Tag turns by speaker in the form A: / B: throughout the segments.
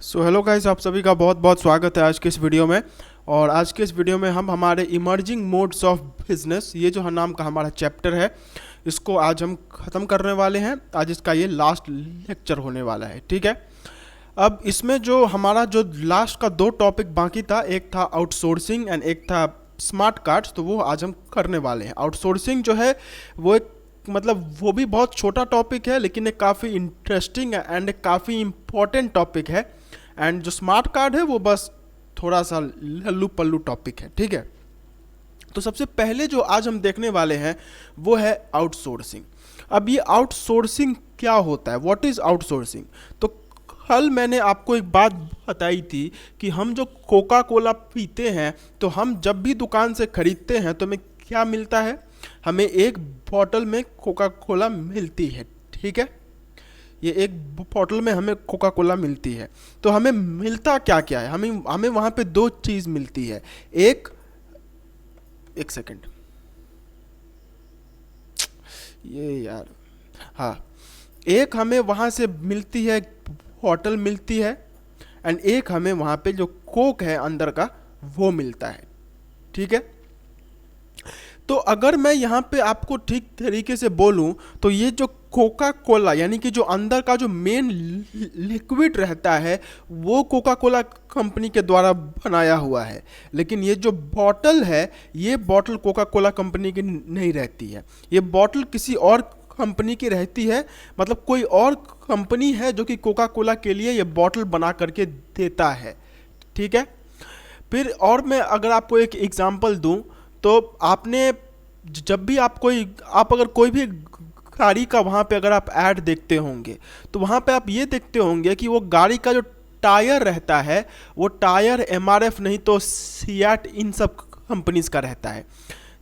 A: Hello guys, आप सभी का बहुत बहुत स्वागत है आज के इस वीडियो में। और आज के इस वीडियो में हम हमारे इमर्जिंग मोड्स ऑफ बिजनेस, ये जो नाम का हमारा चैप्टर है, इसको आज हम ख़त्म करने वाले हैं। आज इसका ये लास्ट लेक्चर होने वाला है, ठीक है। अब इसमें जो हमारा जो लास्ट का दो टॉपिक बाकी था, एक था आउटसोर्सिंग एंड एक था स्मार्ट कार्ड्स, तो वो आज हम करने वाले हैं। आउटसोर्सिंग जो है वो एक वो भी बहुत छोटा टॉपिक है, लेकिन एक काफ़ी इंटरेस्टिंग एंड एक काफ़ी इम्पोर्टेंट टॉपिक है। एंड जो स्मार्ट कार्ड है वो बस थोड़ा सा लल्लू पल्लू टॉपिक है, ठीक है। तो सबसे पहले जो आज हम देखने वाले हैं वो है आउटसोर्सिंग। अब ये आउटसोर्सिंग क्या होता है, व्हाट इज़ आउटसोर्सिंग। तो कल मैंने आपको एक बात बताई थी कि हम जो कोका कोला पीते हैं, तो हम जब भी दुकान से खरीदते हैं तो हमें क्या मिलता है, हमें एक बॉटल में कोका कोला मिलती है, ठीक है। ये एक बॉटल में हमें कोका कोला मिलती है। तो हमें मिलता क्या क्या है, हमें हमें वहाँ पे दो चीज़ मिलती है। एक एक सेकंड, ये यार, हाँ, एक हमें वहाँ से मिलती है, बॉटल मिलती है, एंड एक हमें वहाँ पे जो कोक है अंदर का वो मिलता है, ठीक है। तो अगर मैं यहाँ पे आपको ठीक तरीके से बोलूँ तो ये जो कोका कोला यानी कि जो अंदर का जो मेन लिक्विड रहता है वो कोका कोला कंपनी के द्वारा बनाया हुआ है, लेकिन ये जो बॉटल है ये बॉटल कोका कोला कंपनी की नहीं रहती है, ये बॉटल किसी और कंपनी की रहती है। मतलब कोई और कंपनी है जो कि कोका कोला के लिए ये बॉटल बना करके देता है, ठीक है। फिर और मैं अगर आपको एक एग्जांपल दूं, तो आपने जब भी आप अगर कोई भी गाड़ी का वहाँ पे अगर आप ऐड देखते होंगे, तो वहाँ पे आप ये देखते होंगे कि वो गाड़ी का जो टायर रहता है वो टायर एमआरएफ नहीं तो सियाट इन सब कंपनीज का रहता है।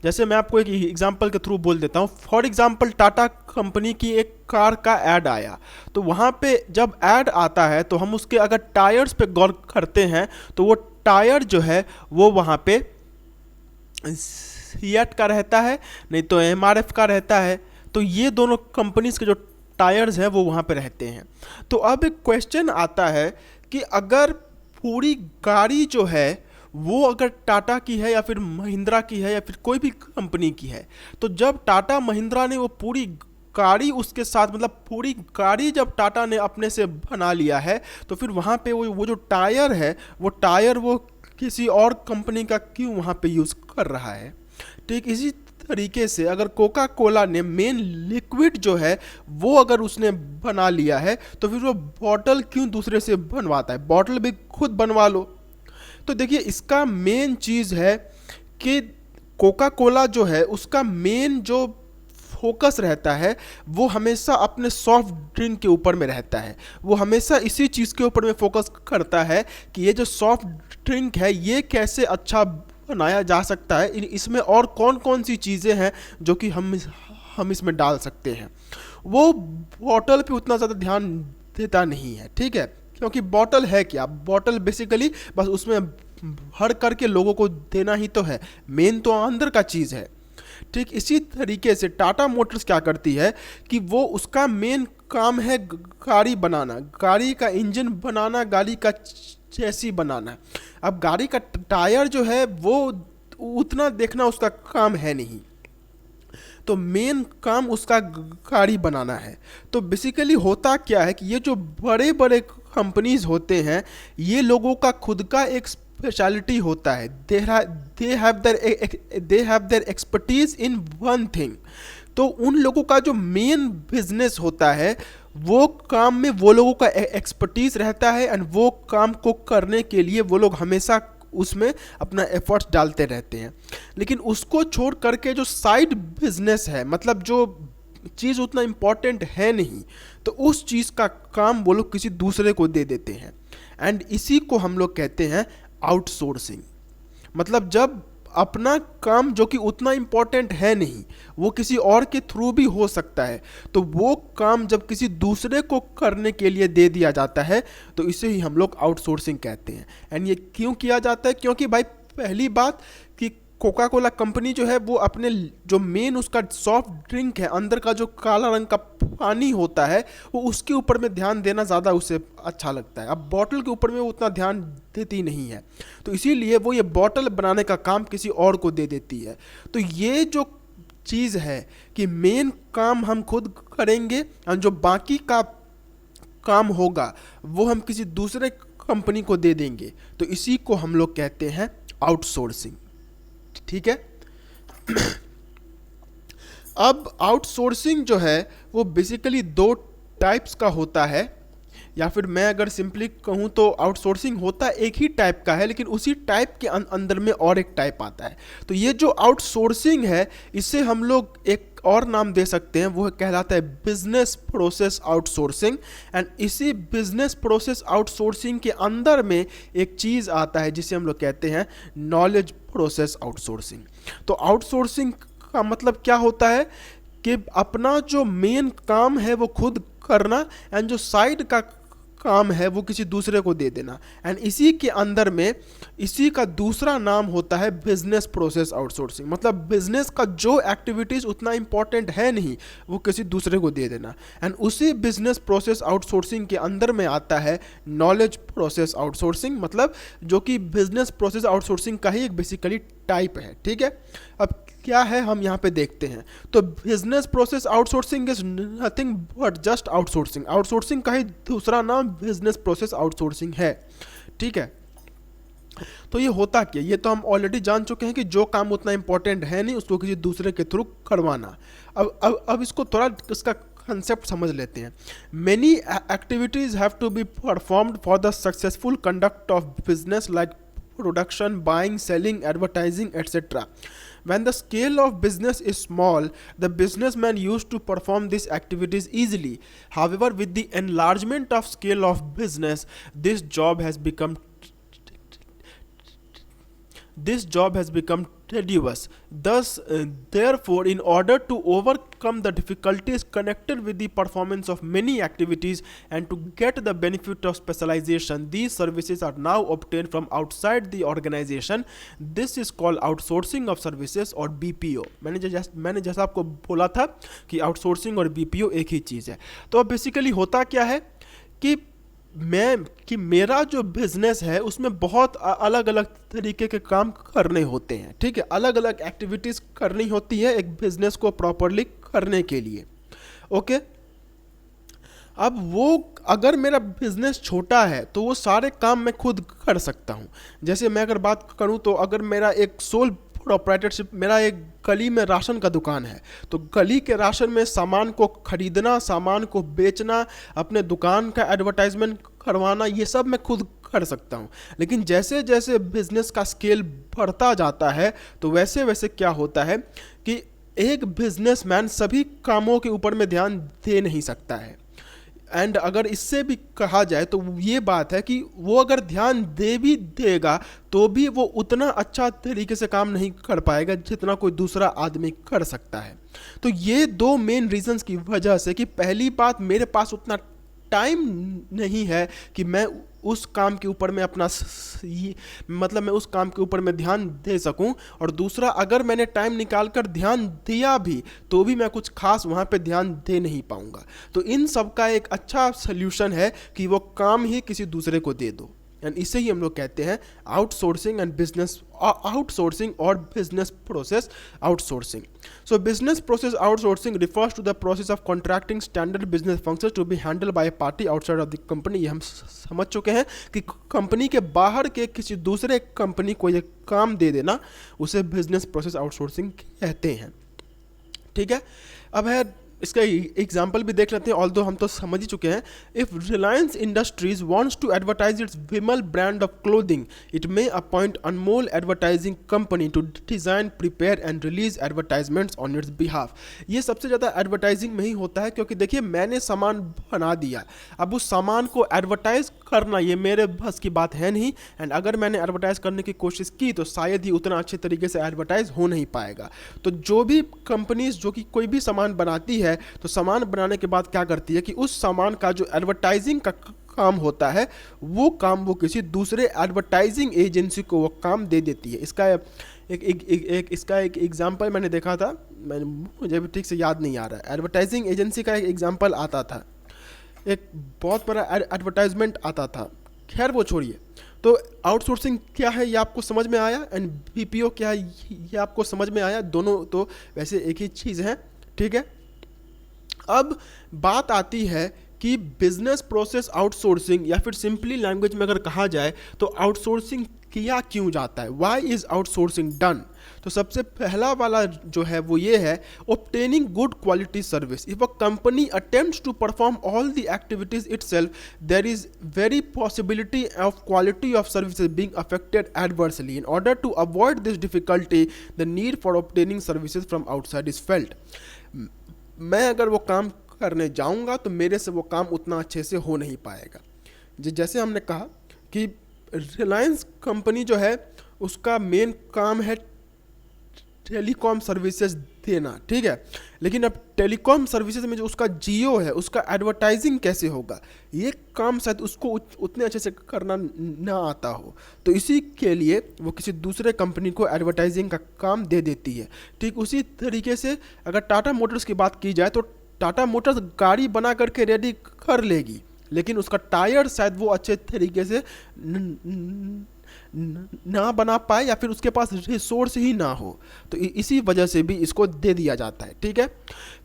A: जैसे मैं आपको एक एग्जांपल के थ्रू बोल देता हूँ। फॉर एग्जांपल टाटा कंपनी की एक कार का ऐड आया, तो वहाँ पे जब ऐड आता है तो हम उसके अगर टायर्स पे गौर करते हैं तो वो टायर जो है वो वहाँ पे सियाट का रहता है, नहीं तो एमआरएफ का रहता है। तो ये दोनों कंपनीज के जो टायर्स हैं वो वहाँ पे रहते हैं। तो अब एक क्वेश्चन आता है कि अगर पूरी गाड़ी जो है वो अगर टाटा की है या फिर महिंद्रा की है या फिर कोई भी कंपनी की है, तो जब टाटा महिंद्रा ने वो पूरी गाड़ी उसके साथ, मतलब पूरी गाड़ी जब टाटा ने अपने से बना लिया है, तो फिर वहाँ पे वो जो टायर है वो टायर वो किसी और कंपनी का क्यों वहाँ पे यूज़ कर रहा है। ठीक इसी तरीके से अगर कोका कोला ने मेन लिक्विड जो है वो अगर उसने बना लिया है, तो फिर वो बॉटल क्यों दूसरे से बनवाता है, बॉटल भी खुद बनवा लो। तो देखिए इसका मेन चीज़ है कि कोका कोला जो है उसका मेन जो फोकस रहता है वो हमेशा अपने सॉफ्ट ड्रिंक के ऊपर में रहता है। वो हमेशा इसी चीज़ के ऊपर में फोकस करता है कि ये जो सॉफ्ट ड्रिंक है ये कैसे अच्छा बनाया जा सकता है, इसमें और कौन कौन सी चीज़ें हैं जो कि हम इसमें डाल सकते हैं। वो बॉटल पे उतना ज़्यादा ध्यान देता नहीं है, ठीक है, क्योंकि बॉटल है क्या, बॉटल बेसिकली बस उसमें भर करके लोगों को देना ही तो है, मेन तो अंदर का चीज़ है। ठीक इसी तरीके से टाटा मोटर्स क्या करती है कि वो उसका मेन काम है गाड़ी बनाना, गाड़ी का इंजन बनाना, गाड़ी का चैसी बनाना। अब गाड़ी का टायर जो है वो उतना देखना उसका काम है नहीं, तो मेन काम उसका गाड़ी बनाना है। तो बेसिकली होता क्या है कि ये जो बड़े बड़े कंपनीज होते हैं ये लोगों का खुद का एक स्पेशलिटी होता है। They have their expertise in one thing. तो उन लोगों का जो मेन बिजनेस होता है वो काम में वो लोगों का एक्सपर्टीज रहता है, एंड वो काम को करने के लिए वो लोग हमेशा उसमें अपना एफर्ट्स डालते रहते हैं। लेकिन उसको छोड़ करके जो साइड बिजनेस है, मतलब जो चीज़ उतना इम्पॉर्टेंट है नहीं, तो उस चीज़ का काम वो लोग किसी दूसरे को दे देते हैं, एंड इसी को हम लोग कहते हैं आउटसोर्सिंग। मतलब जब अपना काम जो कि उतना इम्पॉर्टेंट है नहीं, वो किसी और के थ्रू भी हो सकता है, तो वो काम जब किसी दूसरे को करने के लिए दे दिया जाता है तो इसे ही हम लोग आउटसोर्सिंग कहते हैं। एंड ये क्यों किया जाता है, क्योंकि भाई पहली बात कि कोका कोला कंपनी जो है वो अपने जो मेन उसका सॉफ्ट ड्रिंक है, अंदर का जो काला रंग का पानी होता है, वो उसके ऊपर में ध्यान देना ज़्यादा उसे अच्छा लगता है। अब बॉटल के ऊपर में वो उतना ध्यान देती नहीं है, तो इसीलिए वो ये बॉटल बनाने का काम किसी और को दे देती है। तो ये जो चीज़ है कि मेन काम हम खुद करेंगे और जो बाकी का काम होगा वो हम किसी दूसरे कंपनी को दे देंगे, तो इसी को हम लोग कहते हैं आउटसोर्सिंग। ठीक है। अब आउटसोर्सिंग जो है वो बेसिकली दो टाइप्स का होता है, या फिर मैं अगर सिंपली कहूँ तो आउटसोर्सिंग होता एक ही टाइप का है, लेकिन उसी टाइप के अंदर में और एक टाइप आता है। तो ये जो आउटसोर्सिंग है इसे हम लोग एक और नाम दे सकते हैं, वो कहलाता है बिजनेस प्रोसेस आउटसोर्सिंग। एंड इसी बिजनेस प्रोसेस आउटसोर्सिंग के अंदर में एक चीज़ आता है जिसे हम लोग कहते हैं नॉलेज प्रोसेस आउटसोर्सिंग। तो आउटसोर्सिंग का मतलब क्या होता है कि अपना जो मेन काम है वो खुद करना, एंड जो साइड का काम है वो किसी दूसरे को दे देना। एंड इसी के अंदर में इसी का दूसरा नाम होता है बिजनेस प्रोसेस आउटसोर्सिंग। मतलब बिजनेस का जो एक्टिविटीज़ उतना इंपॉर्टेंट है नहीं वो किसी दूसरे को दे देना। एंड उसी बिजनेस प्रोसेस आउटसोर्सिंग के अंदर में आता है नॉलेज प्रोसेस आउटसोर्सिंग, मतलब जो कि बिजनेस प्रोसेस आउटसोर्सिंग का ही एक बेसिकली टाइप है। ठीक है। अब क्या है हम यहाँ पे देखते हैं। तो business process outsourcing is nothing but just outsourcing. Outsourcing का ही दूसरा नाम बिजनेस प्रोसेस आउटसोर्सिंग है। ठीक है। तो ये होता क्या, ये तो हम ऑलरेडी जान चुके हैं कि जो काम उतना इंपॉर्टेंट है नहीं उसको किसी दूसरे के थ्रू करवाना। अब इसको थोड़ा इसका कंसेप्ट समझ लेते हैं। Many activities have to be performed for the successful conduct of business like production, buying, selling, advertising, etc. When the scale of business is small, the businessman used to perform these activities easily. However, with the enlargement of scale of business, this job has become tedious. Thus, therefore, in order to overcome the difficulties connected with the performance of many activities and to get the benefit of specialization, these services are now obtained from outside the organization. This is called outsourcing of services or BPO. मैंने जैसा आपको बोला था कि outsourcing और BPO एक ही चीज़ है। तो अब बेसिकली होता क्या है कि मेरा जो बिजनेस है उसमें बहुत अलग अलग तरीके के काम करने होते हैं। ठीक है। अलग अलग एक्टिविटीज़ करनी होती है एक बिजनेस को प्रॉपरली करने के लिए। ओके। अब वो अगर मेरा बिजनेस छोटा है तो वो सारे काम मैं खुद कर सकता हूँ। जैसे मैं अगर बात करूँ तो अगर मेरा एक सोल प्रोप्राइटरशिप, मेरा एक गली में राशन का दुकान है, तो गली के राशन में सामान को खरीदना, सामान को बेचना, अपने दुकान का एडवर्टाइजमेंट करवाना, ये सब मैं खुद कर सकता हूँ। लेकिन जैसे जैसे बिजनेस का स्केल बढ़ता जाता है तो वैसे वैसे क्या होता है कि एक बिजनेसमैन सभी कामों के ऊपर में ध्यान दे नहीं सकता है। एंड अगर इससे भी कहा जाए तो ये बात है कि वो अगर ध्यान दे भी देगा तो भी वो उतना अच्छा तरीके से काम नहीं कर पाएगा जितना कोई दूसरा आदमी कर सकता है। तो ये दो मेन रीजंस की वजह से कि पहली बात, मेरे पास उतना टाइम नहीं है कि मैं उस काम के ऊपर में मतलब मैं उस काम के ऊपर में ध्यान दे सकूं, और दूसरा अगर मैंने टाइम निकाल कर ध्यान दिया भी तो भी मैं कुछ खास वहाँ पे ध्यान दे नहीं पाऊंगा। तो इन सब का एक अच्छा सल्यूशन है कि वो काम ही किसी दूसरे को दे दो। एंड इसे ही हम लोग कहते हैं आउटसोर्सिंग एंड बिजनेस आउटसोर्सिंग और business process outsourcing. So business process outsourcing refers to the process of contracting standard business functions to be handle by a party outside of the company. ये हम समझ चुके हैं कि कंपनी के बाहर के किसी दूसरे कंपनी को ये काम दे देना, उसे बिजनेस प्रोसेस आउटसोर्सिंग कहते हैं। ठीक है। अब है इसका एग्जाम्पल भी देख लेते हैं, ऑल्दो हम तो समझ ही चुके हैं। If Reliance Industries wants to advertise its Vimal brand of clothing, it may appoint Anmol advertising company to design, prepare and release advertisements on its behalf. ये सबसे ज़्यादा एडवर्टाइजिंग में ही होता है, क्योंकि देखिए मैंने सामान बना दिया, अब उस सामान को एडवर्टाइज करना ये मेरे बस की बात है नहीं। एंड अगर मैंने एडवर्टाइज करने की कोशिश की तो शायद ही उतना अच्छे तरीके से एडवर्टाइज हो नहीं पाएगा। तो जो भी कंपनीज जो कि कोई भी सामान बनाती है तो सामान बनाने के बाद क्या करती है कि उस सामान का जो एडवर्टाइजिंग का काम होता है वो काम वो किसी दूसरे एडवर्टाइजिंग एजेंसी को वो काम दे देती है। इसका इसका एक एग्जांपल मैंने देखा था, मुझे भी ठीक से याद नहीं आ रहा है। एडवर्टाइजिंग एजेंसी का एक एग्जांपल आता था, एक बहुत बड़ा एडवर्टाइजमेंट आता था। खैर वो छोड़िए। तो आउटसोर्सिंग क्या है ये आपको समझ में आया, एंड बीपीओ क्या है ये आपको समझ में आया। दोनों तो वैसे एक ही चीज़ है, ठीक है। अब बात आती है कि बिजनेस प्रोसेस आउटसोर्सिंग, या फिर सिंपली लैंग्वेज में अगर कहा जाए तो आउटसोर्सिंग किया क्यों जाता है, व्हाई इज आउटसोर्सिंग डन। तो सबसे पहला वाला जो है वो ये है, obtaining good quality service. If a company attempts to perform all the activities itself, there is very possibility of quality of services being affected adversely. In order to avoid this difficulty, the need for obtaining services from outside is felt. मैं अगर वो काम करने जाऊंगा तो मेरे से वो काम उतना अच्छे से हो नहीं पाएगा। जैसे हमने कहा कि रिलायंस कंपनी जो है उसका मेन काम है टेलीकॉम सर्विसेज देना, ठीक है। लेकिन अब टेलीकॉम सर्विसेज में जो उसका जियो है उसका एडवर्टाइजिंग कैसे होगा, ये काम शायद उसको उतने अच्छे से करना ना आता हो, तो इसी के लिए वो किसी दूसरे कंपनी को एडवर्टाइजिंग का काम दे देती है। ठीक उसी तरीके से अगर टाटा मोटर्स की बात की जाए तो टाटा मोटर्स गाड़ी बना करके रेडी कर लेगी, लेकिन उसका टायर शायद वो अच्छे तरीके से ना बना पाए, या फिर उसके पास रिसोर्स ही ना हो, तो इसी वजह से भी इसको दे दिया जाता है, ठीक है।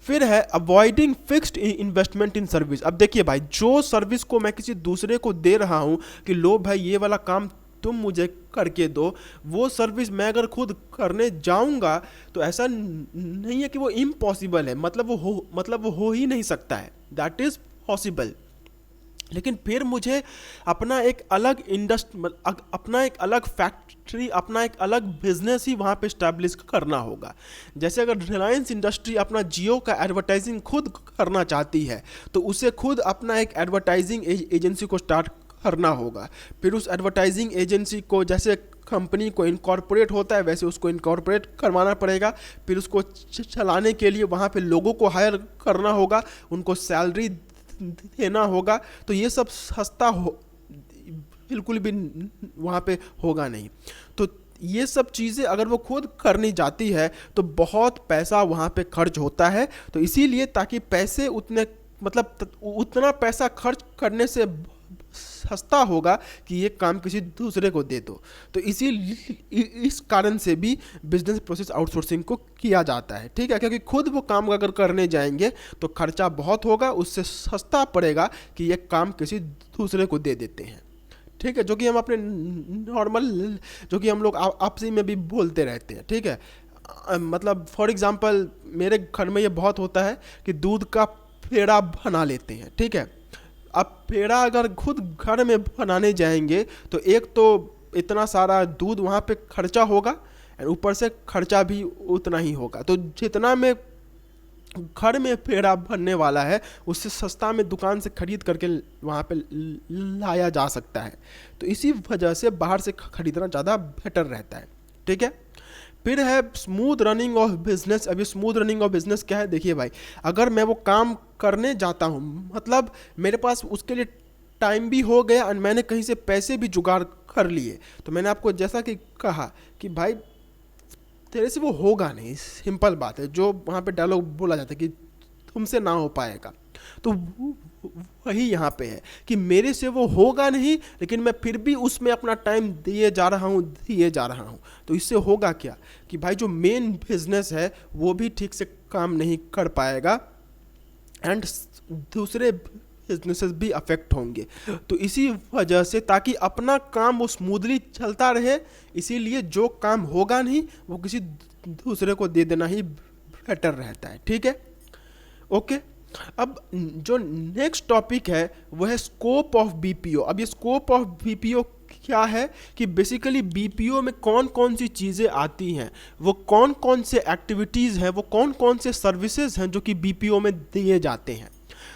A: फिर है avoiding fixed investment in service. अब देखिए भाई, जो सर्विस को मैं किसी दूसरे को दे रहा हूँ कि लो भाई ये वाला काम तुम मुझे करके दो, वो सर्विस मैं अगर खुद करने जाऊंगा तो ऐसा नहीं है कि वो इम्पॉसिबल है, मतलब वो हो ही नहीं सकता है, दैट इज पॉसिबल। लेकिन फिर मुझे अपना एक अलग अपना एक अलग फैक्ट्री, अपना एक अलग बिजनेस ही वहाँ पे स्टैब्लिश करना होगा। जैसे अगर रिलायंस इंडस्ट्री अपना जियो का एडवर्टाइजिंग खुद करना चाहती है तो उसे खुद अपना एक एडवर्टाइजिंग एजेंसी को स्टार्ट करना होगा। फिर उस एडवर्टाइजिंग एजेंसी को, जैसे कंपनी को इनकॉर्पोरेट होता है वैसे उसको इनकॉर्पोरेट करवाना पड़ेगा। फिर उसको चलाने के लिए वहाँ पे लोगों को हायर करना होगा, उनको सैलरी देना होगा। तो ये सब सस्ता हो बिल्कुल भी वहाँ पे होगा नहीं। तो ये सब चीज़ें अगर वो खुद करनी जाती है तो बहुत पैसा वहाँ पे खर्च होता है। तो इसीलिए ताकि पैसे उतना पैसा खर्च करने से सस्ता होगा कि ये काम किसी दूसरे को दे दो। तो इस कारण से भी बिजनेस प्रोसेस आउटसोर्सिंग को किया जाता है, ठीक है। क्योंकि खुद वो काम अगर करने जाएंगे तो खर्चा बहुत होगा, उससे सस्ता पड़ेगा कि ये काम किसी दूसरे को दे देते हैं, ठीक है। जो कि हम अपने नॉर्मल, जो कि हम लोग आपसी में भी बोलते रहते हैं, ठीक है। मतलब फॉर एग्जांपल मेरे घर में ये बहुत होता है कि दूध का पेड़ा बना लेते हैं, ठीक है। अब पेड़ा अगर खुद घर में बनाने जाएंगे तो एक तो इतना सारा दूध वहाँ पे खर्चा होगा, और ऊपर से खर्चा भी उतना ही होगा। तो जितना में घर में पेड़ा बनने वाला है उससे सस्ता में दुकान से खरीद करके वहाँ पे लाया जा सकता है। तो इसी वजह से बाहर से खरीदना ज़्यादा बेटर रहता है, ठीक है। फिर है स्मूथ रनिंग ऑफ बिजनेस। अभी स्मूथ रनिंग ऑफ बिजनेस क्या है, देखिए भाई, अगर मैं वो काम करने जाता हूँ, मतलब मेरे पास उसके लिए टाइम भी हो गया और मैंने कहीं से पैसे भी जुगाड़ कर लिए, तो मैंने आपको जैसा कि कहा कि भाई तेरे से वो होगा नहीं, सिंपल बात है। जो वहाँ पे डायलॉग बोला जाता है कि तुमसे ना हो पाएगा, तो वही यहाँ पे है कि मेरे से वो होगा नहीं, लेकिन मैं फिर भी उसमें अपना टाइम दिए जा रहा हूँ। तो इससे होगा क्या कि भाई जो मेन बिजनेस है वो भी ठीक से काम नहीं कर पाएगा, एंड दूसरे बिजनेसेस भी अफेक्ट होंगे। तो इसी वजह से ताकि अपना काम वो स्मूथली चलता रहे, इसीलिए जो काम होगा नहीं वो किसी दूसरे को दे देना ही बेटर रहता है, ठीक है, ओके। अब जो नेक्स्ट टॉपिक है वो है स्कोप ऑफ बीपीओ। अब ये स्कोप ऑफ बीपीओ क्या है कि बेसिकली बीपीओ में कौन कौन सी चीज़ें आती हैं, वो कौन कौन से एक्टिविटीज़ हैं, वो कौन कौन से सर्विसेज हैं जो कि बीपीओ में दिए जाते हैं।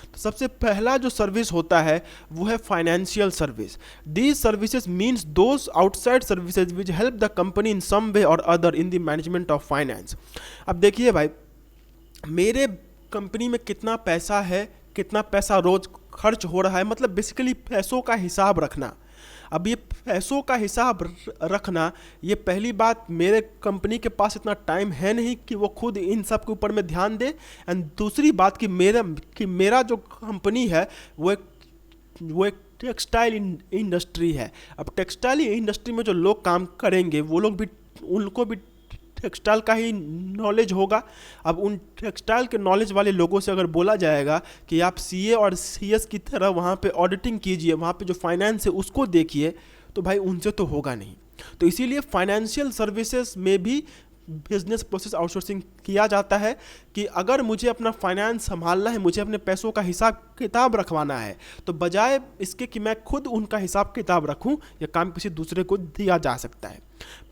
A: तो सबसे पहला जो सर्विस होता है वो है financial service. These services means those outside services which help the company in some way और other in the management of finance. अब देखिए भाई, मेरे कंपनी में कितना पैसा है, कितना पैसा रोज खर्च हो रहा है, मतलब बेसिकली पैसों का हिसाब रखना। अब ये पैसों का हिसाब रखना, ये पहली बात, मेरे कंपनी के पास इतना टाइम है नहीं कि वो खुद इन सब के ऊपर में ध्यान दे। एंड दूसरी बात कि मेरा जो कंपनी है वो एक टेक्सटाइल इंडस्ट्री है। अब टेक्सटाइल इंडस्ट्री में जो लोग काम करेंगे वो लोग भी, उनको भी टेक्सटाइल का ही नॉलेज होगा। अब उन टेक्सटाइल के नॉलेज वाले लोगों से अगर बोला जाएगा कि आप सीए और सीएस की तरह वहाँ पे ऑडिटिंग कीजिए, वहाँ पे जो फाइनेंस है उसको देखिए, तो भाई उनसे तो होगा नहीं। तो इसीलिए फाइनेंशियल सर्विसेज में भी बिजनेस प्रोसेस आउटसोर्सिंग किया जाता है कि अगर मुझे अपना फाइनेंस संभालना है, मुझे अपने पैसों का हिसाब किताब रखवाना है, तो बजाय इसके कि मैं खुद उनका हिसाब किताब रखूं, यह काम किसी दूसरे को दिया जा सकता है।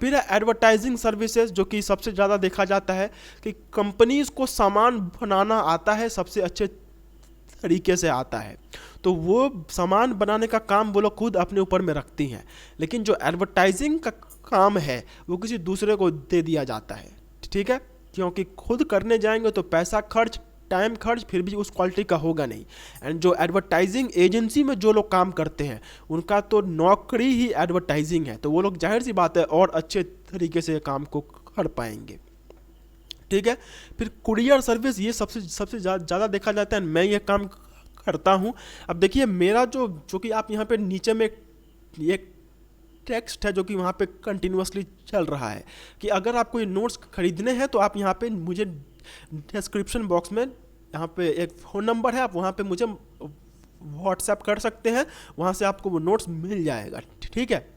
A: फिर एडवर्टाइजिंग सर्विसेज, जो कि सबसे ज़्यादा देखा जाता है कि कंपनीज को सामान बनाना आता है, सबसे अच्छे तरीके से आता है, तो वो सामान बनाने का काम वो लोग खुद अपने ऊपर में रखती हैं। लेकिन जो एडवर्टाइजिंग का काम है वो किसी दूसरे को दे दिया जाता है, ठीक है, क्योंकि खुद करने जाएंगे तो पैसा खर्च, टाइम खर्च, फिर भी उस क्वालिटी का होगा नहीं। एंड जो एडवर्टाइजिंग एजेंसी में जो लोग काम करते हैं उनका तो नौकरी ही एडवर्टाइजिंग है, तो वो लोग जाहिर सी बात है और अच्छे तरीके से काम को कर पाएंगे, ठीक है। फिर कुरियर सर्विस, ये सबसे ज़्यादा देखा जाता है, मैं ये काम करता हूँ। अब देखिए मेरा जो कि आप यहाँ पे नीचे में एक टेक्स्ट है जो कि वहाँ पे कंटिन्यूसली चल रहा है कि अगर आपको ये नोट्स खरीदने हैं तो आप यहाँ पे मुझे डिस्क्रिप्शन बॉक्स में यहाँ पे एक फ़ोन नंबर है, आप वहाँ पे मुझे व्हाट्सएप कर सकते हैं, वहाँ से आपको वो नोट्स मिल जाएगा, ठीक है।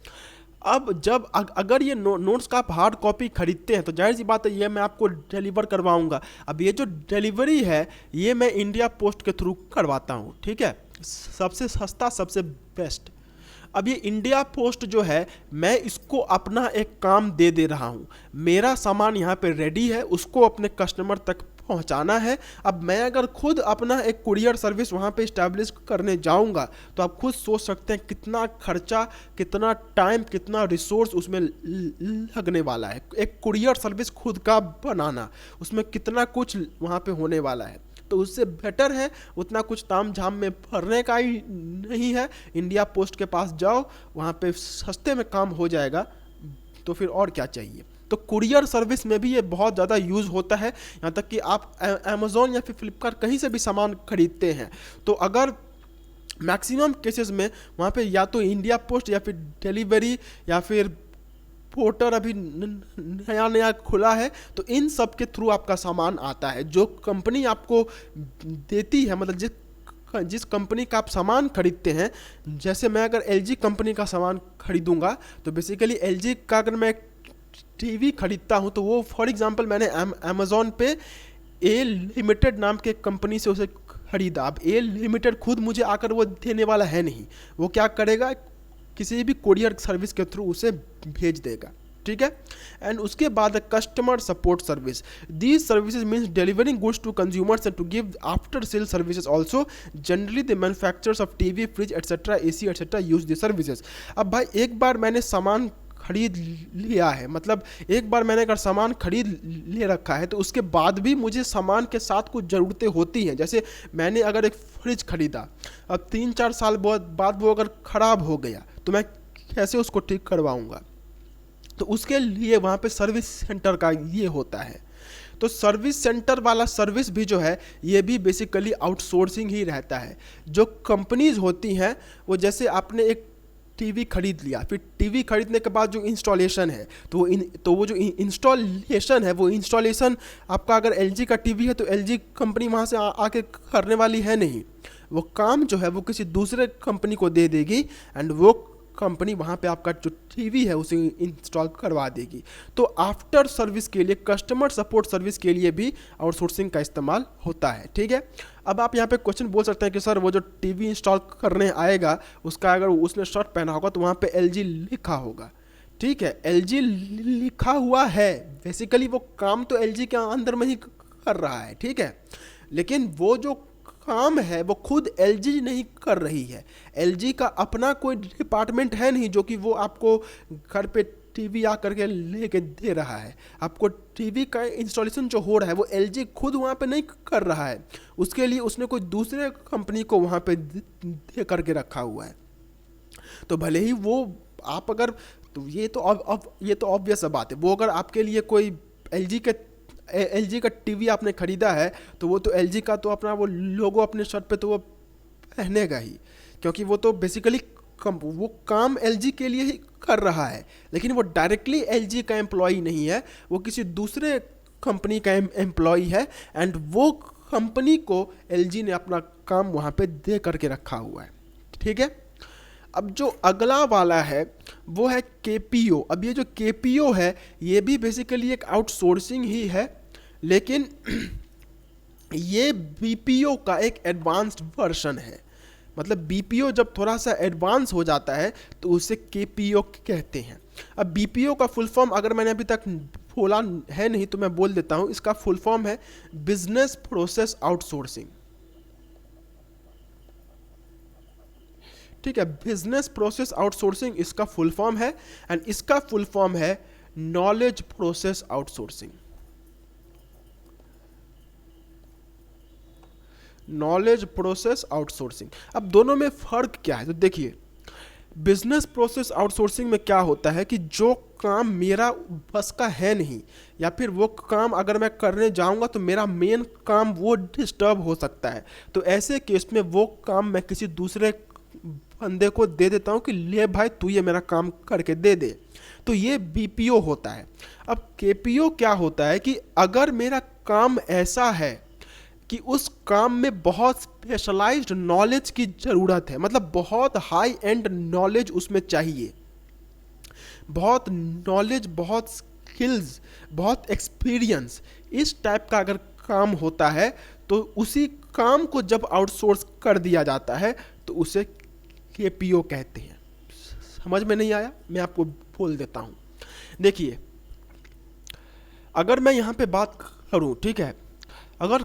A: अब जब अगर ये नोट्स का आप हार्ड कॉपी खरीदते हैं तो जाहिर सी बात है ये मैं आपको डिलीवर करवाऊंगा। अब ये जो डिलीवरी है ये मैं इंडिया पोस्ट के थ्रू करवाता हूँ, ठीक है, सबसे सस्ता, सबसे बेस्ट। अब ये इंडिया पोस्ट जो है, मैं इसको अपना एक काम दे रहा हूँ, मेरा सामान यहाँ पे रेडी है, उसको अपने कस्टमर तक पहुँचाना है। अब मैं अगर खुद अपना एक कुरियर सर्विस वहाँ पे इस्टेब्लिश करने जाऊँगा तो आप खुद सोच सकते हैं कितना खर्चा, कितना टाइम, कितना रिसोर्स उसमें लगने वाला है। एक कुरियर सर्विस खुद का बनाना, उसमें कितना कुछ वहाँ पे होने वाला है, तो उससे बेटर है उतना कुछ ताम झाम में भरने का ही नहीं है, इंडिया पोस्ट के पास जाओ, वहाँ पे सस्ते में काम हो जाएगा, तो फिर और क्या चाहिए। तो कुरियर सर्विस में भी ये बहुत ज़्यादा यूज़ होता है, यहाँ तक कि आप अमेज़ॉन या फिर फ्लिपकार्ट कहीं से भी सामान खरीदते हैं तो अगर मैक्सिमम केसेस में वहाँ पे या तो इंडिया पोस्ट या फिर डिलीवरी या फिर पोर्टर अभी नया खुला है, तो इन सब के थ्रू आपका सामान आता है। जो कंपनी आपको देती है, मतलब जिस कंपनी का आप सामान खरीदते हैं, जैसे मैं अगर एलजी कंपनी का सामान खरीदूंगा तो बेसिकली एलजी का अगर मैं टीवी खरीदता हूं तो वो फॉर एग्जांपल मैंने अमेज़ॉन पे ए लिमिटेड नाम के कंपनी से उसे खरीदा। अब ए लिमिटेड खुद मुझे आकर वो देने वाला है नहीं, वो क्या करेगा, किसी भी कुरियर सर्विस के थ्रू उसे भेज देगा, ठीक है। एंड उसके बाद customer support service, these services means delivering goods to consumers and to give after sale services also, generally the manufacturers of TV, fridge etcetera, AC etcetera use the services. अब भाई एक बार मैंने सामान खरीद लिया है, मतलब एक बार मैंने अगर सामान खरीद ले रखा है तो उसके बाद भी मुझे सामान के साथ कुछ ज़रूरतें होती हैं। जैसे मैंने अगर एक फ्रिज खरीदा, अब 3-4 साल बाद वो अगर ख़राब हो गया तो मैं कैसे उसको ठीक करवाऊँगा, तो उसके लिए वहाँ पे सर्विस सेंटर का ये होता है। तो सर्विस सेंटर वाला सर्विस भी जो है ये भी बेसिकली आउटसोर्सिंग ही रहता है। जो कंपनीज होती हैं वो, जैसे आपने एक टीवी खरीद लिया, फिर टीवी खरीदने के बाद जो इंस्टॉलेशन है तो वो जो इंस्टॉलेशन है, वो इंस्टॉलेशन आपका अगर एलजी का टीवी है तो एलजी कंपनी वहाँ से आके करने वाली है नहीं, वो काम जो है वो किसी दूसरे कंपनी को दे देगी एंड वो कंपनी वहाँ पे आपका जो टीवी है उसे इंस्टॉल करवा देगी। तो आफ्टर सर्विस के लिए, कस्टमर सपोर्ट सर्विस के लिए भी आउटसोर्सिंग का इस्तेमाल होता है, ठीक है। अब आप यहाँ पे क्वेश्चन बोल सकते हैं कि सर वो जो टीवी इंस्टॉल करने आएगा उसका अगर उसने शर्ट पहना होगा तो वहाँ पे एलजी लिखा होगा, ठीक है, एलजी लिखा हुआ है, बेसिकली वो काम तो एलजी के अंदर में ही कर रहा है, ठीक है, लेकिन वो जो काम है वो खुद एलजी नहीं कर रही है। एलजी का अपना कोई डिपार्टमेंट है नहीं जो कि वो आपको घर पे टीवी आ करके लेके दे रहा है, आपको टीवी का इंस्टॉलेशन जो हो रहा है वो एलजी खुद वहाँ पे नहीं कर रहा है, उसके लिए उसने कोई दूसरे कंपनी को वहाँ पे दे करके रखा हुआ है। तो भले ही वो आप अगर, तो ये तो अब ये तो ऑब्वियस बात है, वो अगर आपके लिए कोई एलजी का टीवी आपने खरीदा है तो वो तो एलजी का तो अपना वो लोगो अपने शर्ट पे तो वो पहनेगा ही, क्योंकि वो तो बेसिकली वो काम एलजी के लिए ही कर रहा है, लेकिन वो डायरेक्टली एलजी का एम्प्लॉय नहीं है, वो किसी दूसरे कंपनी का एम्प्लॉय है, एंड वो कंपनी को एलजी ने अपना काम वहाँ पे दे करके रखा हुआ है। ठीक है, अब जो अगला वाला है वो है केपीओ। अब ये जो केपीओ है ये भी बेसिकली एक आउटसोर्सिंग ही है, लेकिन ये बीपीओ का एक एडवांस्ड वर्जन है। मतलब बीपीओ जब थोड़ा सा एडवांस हो जाता है तो उसे केपीओ कहते हैं। अब बीपीओ का फुल फॉर्म अगर मैंने अभी तक बोला है नहीं तो मैं बोल देता हूँ, इसका फुल फॉर्म है बिजनेस प्रोसेस आउटसोर्सिंग। ठीक है, बिजनेस प्रोसेस आउटसोर्सिंग इसका फुल फॉर्म है, एंड इसका फुल फॉर्म है knowledge process outsourcing. Knowledge process outsourcing. अब दोनों में फ़र्क क्या है, तो देखिए बिजनेस प्रोसेस आउटसोर्सिंग में क्या होता है कि जो काम मेरा बस का है नहीं, या फिर वो काम अगर मैं करने जाऊंगा तो मेरा मेन काम वो डिस्टर्ब हो सकता है, तो ऐसे केस में वो काम मैं किसी दूसरे बंदे को दे देता हूँ कि ले भाई तू ये मेरा काम करके दे दे, तो ये बीपीओ होता है। अब केपीओ क्या होता है कि अगर मेरा काम ऐसा है कि उस काम में बहुत स्पेशलाइज्ड नॉलेज की ज़रूरत है, मतलब बहुत हाई एंड नॉलेज उसमें चाहिए, बहुत नॉलेज, बहुत स्किल्स, बहुत एक्सपीरियंस, इस टाइप का अगर काम होता है तो उसी काम को जब आउटसोर्स कर दिया जाता है तो उसे केपीओ कहते हैं। समझ में नहीं आया, मैं आपको बोल देता हूँ। देखिए अगर मैं यहाँ पे बात करूँ, ठीक है, अगर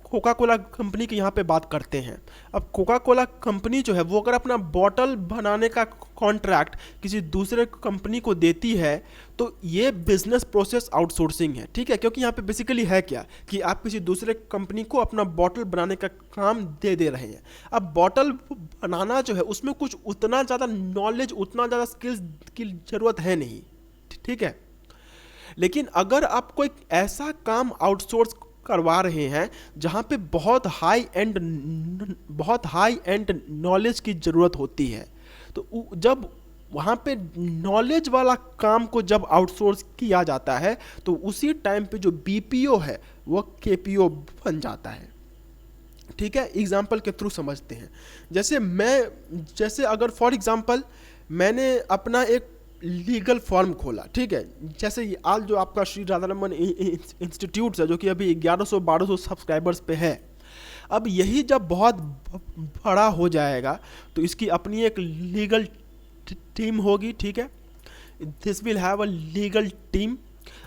A: कोका कोला कंपनी की यहाँ पे बात करते हैं, अब कोका कोला कंपनी जो है वो अगर अपना बॉटल बनाने का कॉन्ट्रैक्ट किसी दूसरे कंपनी को देती है तो ये बिजनेस प्रोसेस आउटसोर्सिंग है। ठीक है, क्योंकि यहाँ पे बेसिकली है क्या कि आप किसी दूसरे कंपनी को अपना बॉटल बनाने का काम दे रहे हैं। अब बॉटल बनाना जो है उसमें कुछ उतना ज़्यादा नॉलेज, उतना ज़्यादा स्किल्स की ज़रूरत है नहीं। ठीक है, लेकिन अगर आप कोई ऐसा काम आउटसोर्स करवा रहे हैं जहां पे बहुत हाई एंड नॉलेज की ज़रूरत होती है, तो जब वहाँ पे नॉलेज वाला काम को जब आउटसोर्स किया जाता है तो उसी टाइम पे जो बीपीओ है वो केपीओ बन जाता है। ठीक है, एग्जाम्पल के थ्रू समझते हैं। जैसे अगर फॉर एग्जाम्पल मैंने अपना एक लीगल फॉर्म खोला, ठीक है, जैसे आज जो आपका श्री राधा रमन इंस्टीट्यूट है जो कि अभी 1100-1200 सब्सक्राइबर्स पे है, अब यही जब बहुत बड़ा हो जाएगा तो इसकी अपनी एक लीगल टीम होगी। ठीक है, this will have a legal team.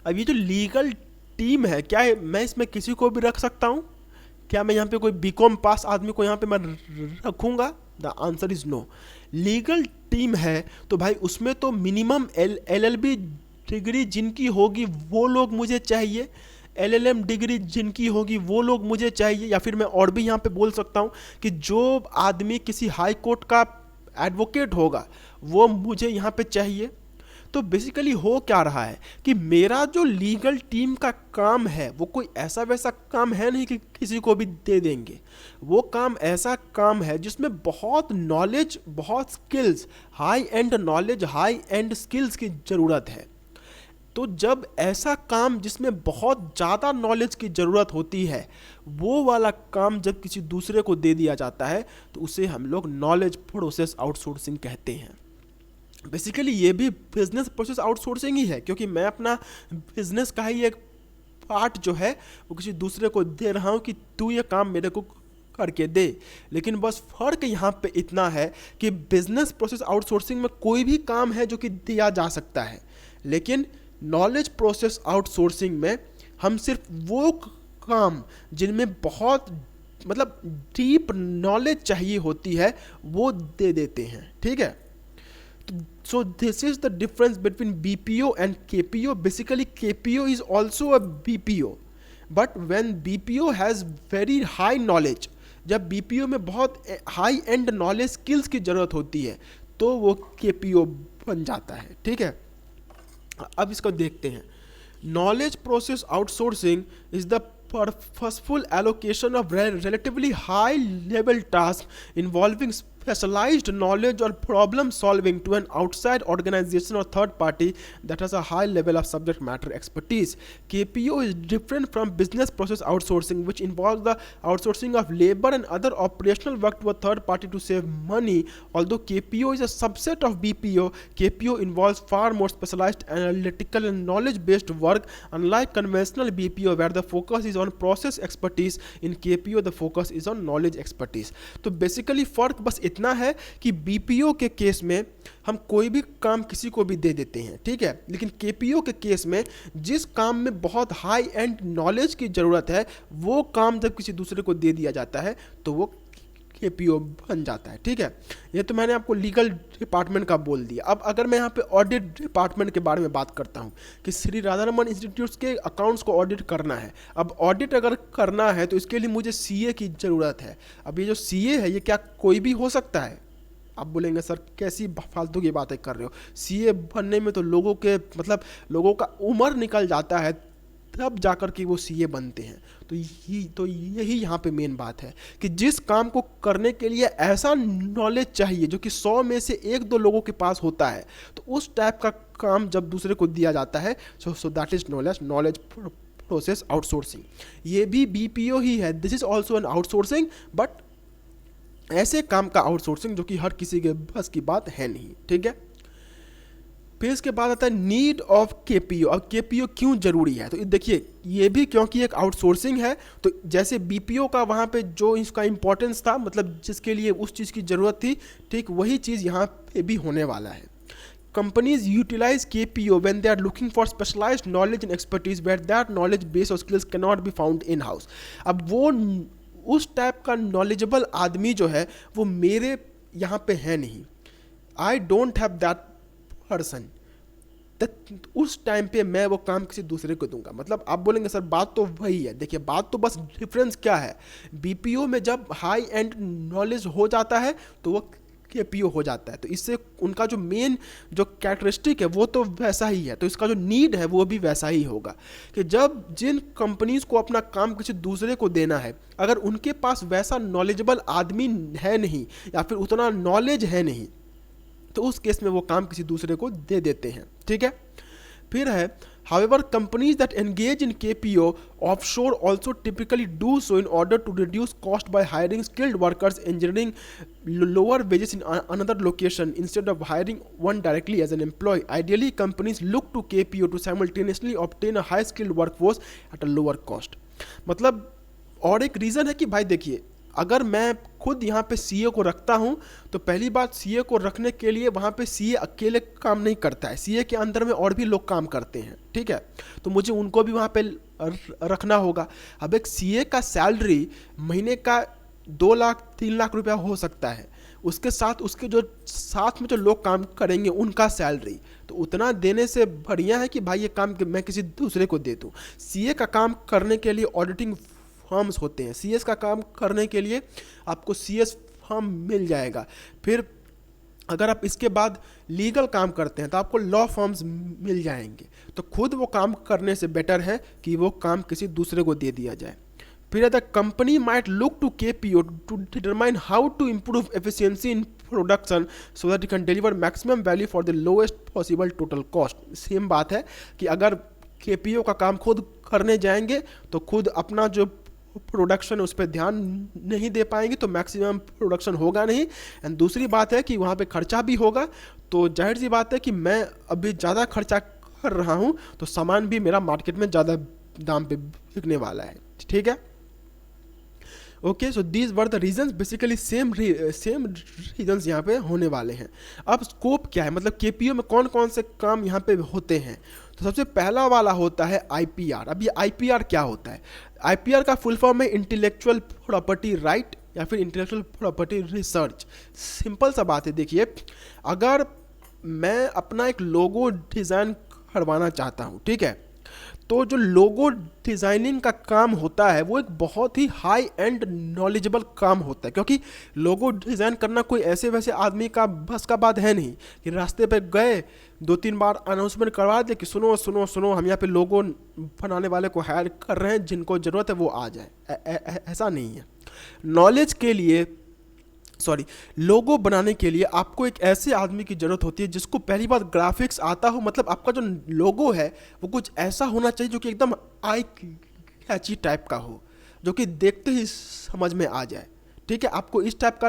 A: अब ये जो लीगल टीम है, क्या है, मैं इसमें किसी को भी रख सकता हूँ? क्या मैं यहाँ पे कोई बीकॉम पास आदमी को यहाँ पे मैं रखूँगा? The answer is no. Legal team है तो भाई उसमें तो मिनिमम एलएलबी डिग्री जिनकी होगी वो लोग मुझे चाहिए, एलएलएम डिग्री जिनकी होगी वो लोग मुझे चाहिए, या फिर मैं और भी यहाँ पे बोल सकता हूँ कि जो आदमी किसी हाई कोर्ट का एडवोकेट होगा वो मुझे यहाँ पे चाहिए। तो बेसिकली हो क्या रहा है कि मेरा जो लीगल टीम का काम है वो कोई ऐसा वैसा काम है नहीं कि किसी को भी दे देंगे। वो काम ऐसा काम है जिसमें बहुत नॉलेज, बहुत skills, high and knowledge, high and skills की ज़रूरत है। तो जब ऐसा काम जिसमें बहुत ज़्यादा नॉलेज की ज़रूरत होती है वो वाला काम जब किसी दूसरे को दे दिया जाता है तो उसे हम लोग नॉलेज प्रोसेस आउटसोर्सिंग कहते हैं। बेसिकली ये भी बिजनेस प्रोसेस आउटसोर्सिंग ही है, क्योंकि मैं अपना बिजनेस का ही एक पार्ट जो है वो किसी दूसरे को दे रहा हूँ कि तू ये काम मेरे को करके दे। लेकिन बस फ़र्क यहाँ पे इतना है कि बिजनेस प्रोसेस आउटसोर्सिंग में कोई भी काम है जो कि दिया जा सकता है, लेकिन नॉलेज प्रोसेस आउटसोर्सिंग में हम सिर्फ वो काम जिनमें बहुत मतलब डीप नॉलेज चाहिए होती है वो दे देते हैं। ठीक है, So this is the difference between BPO and KPO. Basically KPO is also a BPO, but when BPO has very high knowledge, जब BPO में बहुत हाई एंड नॉलेज स्किल्स की ज़रूरत होती है तो वो KPO बन जाता है, ठीक है। अब इसको देखते हैं। Knowledge process outsourcing is the purposeful allocation of relatively high level tasks involving specialized knowledge or problem solving to an outside organization or third party that has a high level of subject matter expertise. KPO is different from business process outsourcing, which involves the outsourcing of labor and other operational work to a third party to save money. Although KPO is a subset of BPO, KPO involves far more specialized analytical and knowledge based work. Unlike conventional BPO where the focus is on process expertise, in KPO the focus is on knowledge expertise. तो basically फ़र्क बस इतना है कि BPO के case में हम कोई भी काम किसी को भी दे देते हैं, ठीक है, लेकिन KPO के केस में जिस काम में बहुत हाई एंड नॉलेज की ज़रूरत है वो काम जब किसी दूसरे को दे दिया जाता है तो वो KPO बन जाता है, ठीक है। ये तो मैंने आपको लीगल डिपार्टमेंट का बोल दिया। अब अगर मैं यहाँ पे ऑडिट डिपार्टमेंट के बारे में बात करता हूँ कि श्री राधारमण इंस्टीट्यूट्स के अकाउंट्स को ऑडिट करना है। अब ऑडिट अगर करना है तो इसके लिए मुझे CA की ज़रूरत है। अब ये जो CA है ये क्या कोई भी हो सकता है? आप बोलेंगे सर कैसी फालतू की बातें कर रहे हो, CA बनने में तो लोगों के मतलब लोगों का उम्र निकल जाता है तब जाकर के वो CA बनते हैं। तो यही यहाँ पे मेन बात है कि जिस काम को करने के लिए ऐसा नॉलेज चाहिए जो कि 100 में से 1-2 लोगों के पास होता है, तो उस टाइप का काम जब दूसरे को दिया जाता है so that is knowledge process outsourcing. ये भी BPO ही है, this is also an outsourcing, but ऐसे काम का आउटसोर्सिंग जो कि हर किसी के बस की बात है नहीं, ठीक है। फिर इसके बाद आता है नीड ऑफ KPO। अब KPO क्यों जरूरी है? तो देखिए ये भी क्योंकि एक आउटसोर्सिंग है, तो जैसे BPO का वहाँ पे जो इसका इंपॉर्टेंस था, मतलब जिसके लिए उस चीज़ की ज़रूरत थी, ठीक वही चीज़ यहाँ पे भी होने वाला है। Companies utilize KPO when they are looking for specialized knowledge and expertise where that knowledge base or skills cannot be found in house। अब वो उस टाइप का नॉलेजेबल आदमी जो है वो मेरे यहाँ पे है नहीं, I don't have that person, उस टाइम पे मैं वो काम किसी दूसरे को दूंगा। मतलब आप बोलेंगे सर बात तो वही है। देखिए बात तो बस डिफरेंस क्या है, BPO में जब हाई एंड नॉलेज हो जाता है तो वो KPO हो जाता है, तो इससे उनका जो मेन जो कैरेक्टरिस्टिक है वो तो वैसा ही है, तो इसका जो नीड है वो भी वैसा ही होगा कि जब जिन कंपनीज को अपना काम किसी दूसरे को देना है, अगर उनके पास वैसा नॉलेजेबल आदमी है नहीं या फिर उतना नॉलेज है नहीं, तो उस केस में वो काम किसी दूसरे को दे देते हैं, ठीक है। फिर है however companies that engage in KPO offshore also typically do so in order to reduce cost by hiring skilled workers, engineering lower wages in another location instead of hiring one directly as an employee. Ideally companies look to KPO to simultaneously obtain a high skilled workforce at a lower cost। मतलब और एक reason है कि भाई देखिए अगर मैं खुद यहाँ पे CA को रखता हूँ तो पहली बात CA को रखने के लिए वहाँ पे CA अकेले काम नहीं करता है, CA के अंदर में और भी लोग काम करते हैं, ठीक है, तो मुझे उनको भी वहाँ पे रखना होगा। अब एक CA का सैलरी महीने का 2 लाख 3 लाख रुपया हो सकता है, उसके साथ उसके जो साथ में जो लोग काम करेंगे उनका सैलरी, तो उतना देने से बढ़िया है कि भाई ये काम मैं किसी दूसरे को दे दूँ। CA का काम करने के लिए ऑडिटिंग फर्म्स होते हैं, CS का काम करने के लिए आपको CS फर्म मिल जाएगा। फिर अगर आप इसके बाद लीगल काम करते हैं तो आपको लॉ फर्म्स मिल जाएंगे, तो खुद वो काम करने से बेटर है कि वो काम किसी दूसरे को दे दिया जाए। फिर the company might look to KPO to determine how to improve efficiency in production so that you can deliver maximum value for the lowest possible total cost. Same बात है कि अगर KPO का काम खुद करने जाएंगे तो खुद अपना जो प्रोडक्शन उस पर ध्यान नहीं दे पाएंगे तो मैक्सिमम प्रोडक्शन होगा नहीं, एंड दूसरी बात है कि वहाँ पे खर्चा भी होगा, तो जाहिर सी बात है कि मैं अभी ज़्यादा खर्चा कर रहा हूँ तो सामान भी मेरा मार्केट में ज़्यादा दाम पे बिकने वाला है, ठीक है। Okay, so these were the reasons, basically same reasons यहाँ पे होने वाले हैं। अब स्कोप क्या है, मतलब KPO में कौन कौन से काम यहाँ पे होते हैं, तो सबसे पहला वाला होता है IPR। अब ये IPR क्या होता है? IPR का फुल फॉर्म है इंटेलेक्चुअल प्रॉपर्टी राइट या फिर इंटेलेक्चुअल प्रॉपर्टी रिसर्च। सिंपल सा बात है, देखिए अगर मैं अपना एक लोगो डिज़ाइन करवाना चाहता हूँ, ठीक है। तो जो लोगो डिज़ाइनिंग का काम होता है वो एक बहुत ही हाई एंड नॉलेजेबल काम होता है, क्योंकि लोगो डिज़ाइन करना कोई ऐसे वैसे आदमी का बस का बात है नहीं कि रास्ते पे गए 2-3 बार अनाउंसमेंट करवा दे कि सुनो सुनो सुनो हम यहाँ पे लोगो बनाने वाले को हायर कर रहे हैं, जिनको ज़रूरत है वो आ जाए। ऐसा नहीं है। नॉलेज के लिए, सॉरी, लोगो बनाने के लिए आपको एक ऐसे आदमी की ज़रूरत होती है जिसको पहली बार ग्राफिक्स आता हो। मतलब आपका जो लोगो है वो कुछ ऐसा होना चाहिए जो कि एकदम आई कैची टाइप का हो, जो कि देखते ही समझ में आ जाए, ठीक है। आपको इस टाइप का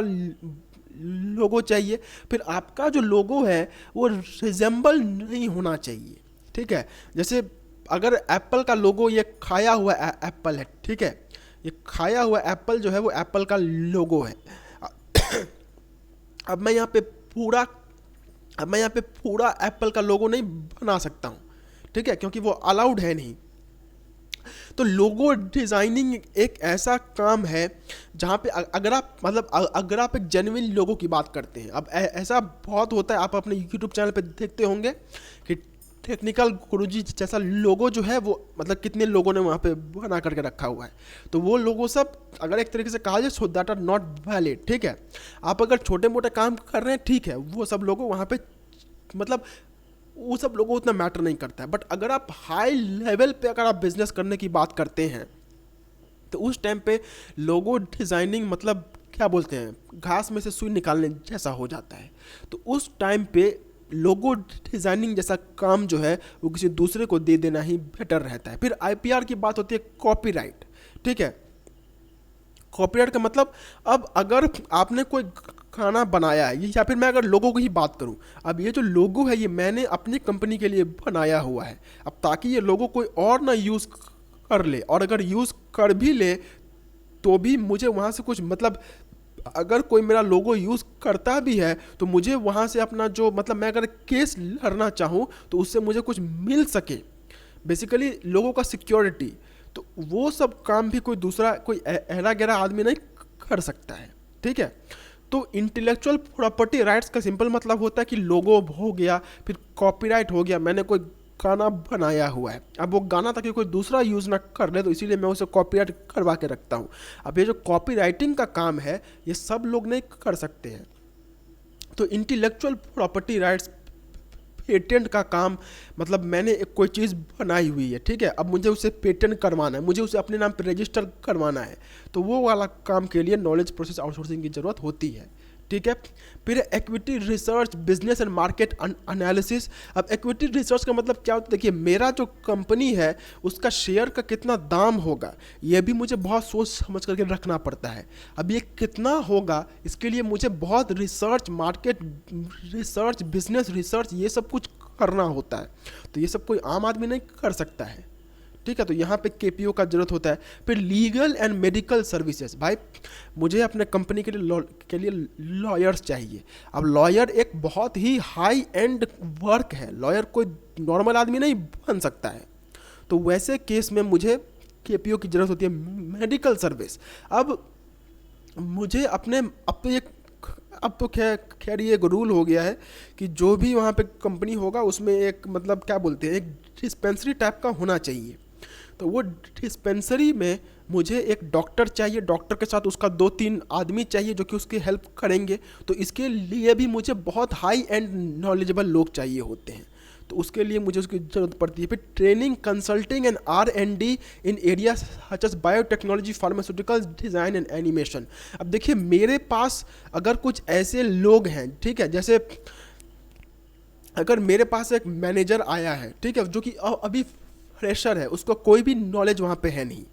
A: लोगो चाहिए। फिर आपका जो लोगो है वो रिजेंबल नहीं होना चाहिए, ठीक है। जैसे अगर एप्पल का लोगो, ये खाया हुआ एप्पल है, ठीक है, ये खाया हुआ एप्पल जो है वो एप्पल का लोगो है। अब मैं यहाँ पे पूरा एप्पल का लोगो नहीं बना सकता हूँ, ठीक है, क्योंकि वो अलाउड है नहीं। तो लोगो डिज़ाइनिंग एक ऐसा काम है जहाँ पे अगर आप एक जेन्युइन लोगो की बात करते हैं। अब ऐसा बहुत होता है, आप अपने यूट्यूब चैनल पे देखते होंगे कि टेक्निकल गुरुजी जैसा लोगो जो है वो मतलब कितने लोगों ने वहाँ पे बना करके रखा हुआ है। तो वो लोगो सब अगर एक तरीके से कहा जाए so that are not valid, ठीक है। आप अगर छोटे मोटे काम कर रहे हैं, ठीक है, वो सब लोगो वहाँ पे मतलब वो सब लोगों उतना मैटर नहीं करता है। बट अगर आप हाई लेवल पे अगर आप बिजनेस करने की बात करते हैं तो उस टाइम पे लोगो डिज़ाइनिंग मतलब क्या बोलते हैं, घास में से सुई निकालने जैसा हो जाता है। तो उस टाइम पे लोगो डिज़ाइनिंग जैसा काम जो है वो किसी दूसरे को दे देना ही बेटर रहता है। फिर आईपीआर की बात होती है, कॉपीराइट, ठीक है। कॉपीराइट का मतलब, अब अगर आपने कोई खाना बनाया है, या फिर मैं अगर लोगों की ही बात करूं, अब ये जो लोगो है ये मैंने अपनी कंपनी के लिए बनाया हुआ है। अब ताकि ये लोगो कोई और ना यूज़ कर ले, और अगर यूज़ कर भी ले तो भी मुझे वहाँ से कुछ मतलब, अगर कोई मेरा लोगो यूज़ करता भी है तो मुझे वहाँ से अपना जो मतलब मैं अगर केस लड़ना चाहूँ तो उससे मुझे कुछ मिल सके, बेसिकली लोगों का सिक्योरिटी। तो वो सब काम भी कोई दूसरा कोई ऐरा गहरा आदमी नहीं कर सकता है, ठीक है। तो इंटेलेक्चुअल प्रॉपर्टी राइट्स का सिंपल मतलब होता है कि लोगो हो गया, फिर कॉपीराइट हो गया, मैंने कोई गाना बनाया हुआ है, अब वो गाना ताकि कोई दूसरा यूज़ ना कर ले तो इसीलिए मैं उसे कॉपीराइट करवा के रखता हूँ। अब ये जो कॉपीराइटिंग का काम है ये सब लोग नहीं कर सकते हैं। तो इंटेलेक्चुअल प्रॉपर्टी राइट्स, पेटेंट का काम मतलब मैंने एक कोई चीज़ बनाई हुई है, ठीक है, अब मुझे उसे पेटेंट करवाना है, मुझे उसे अपने नाम पर रजिस्टर करवाना है, तो वो वाला काम के लिए नॉलेज प्रोसेस आउटसोर्सिंग की ज़रूरत होती है, ठीक है। फिर equity research, business and market analysis. अब एक्विटी रिसर्च का मतलब क्या होता है, देखिए मेरा जो कंपनी है उसका शेयर का कितना दाम होगा ये भी मुझे बहुत सोच समझ करके रखना पड़ता है। अब ये कितना होगा इसके लिए मुझे बहुत research, market research, business research ये सब कुछ करना होता है। तो ये सब कोई आम आदमी नहीं कर सकता है, ठीक है। तो यहाँ पे केपीओ का जरूरत होता है। फिर लीगल एंड मेडिकल सर्विसेज, भाई मुझे अपने कंपनी के लिए लॉयर्स चाहिए। अब लॉयर एक बहुत ही हाई एंड वर्क है, लॉयर कोई नॉर्मल आदमी नहीं बन सकता है। तो वैसे केस में मुझे केपीओ की ज़रूरत होती है। मेडिकल सर्विस, अब मुझे अब तो खैर ये एक रूल हो गया है कि जो भी वहाँ पे कंपनी होगा उसमें एक मतलब क्या बोलते हैं, एक डिस्पेंसरी टाइप का होना चाहिए। तो वो डिस्पेंसरी में मुझे एक डॉक्टर चाहिए, डॉक्टर के साथ उसका 2-3 आदमी चाहिए जो कि उसकी हेल्प करेंगे। तो इसके लिए भी मुझे बहुत हाई एंड नॉलेजेबल लोग चाहिए होते हैं, तो उसके लिए मुझे उसकी ज़रूरत पड़ती है। फिर training, consulting and R&D in area such as biotechnology, pharmaceuticals, design and animation. अब देखिए मेरे पास अगर कुछ ऐसे लोग हैं, ठीक है, जैसे अगर मेरे पास एक मैनेजर आया है, ठीक है, जो कि अभी फ्रेशर है, उसको कोई भी नॉलेज वहाँ पे है नहीं,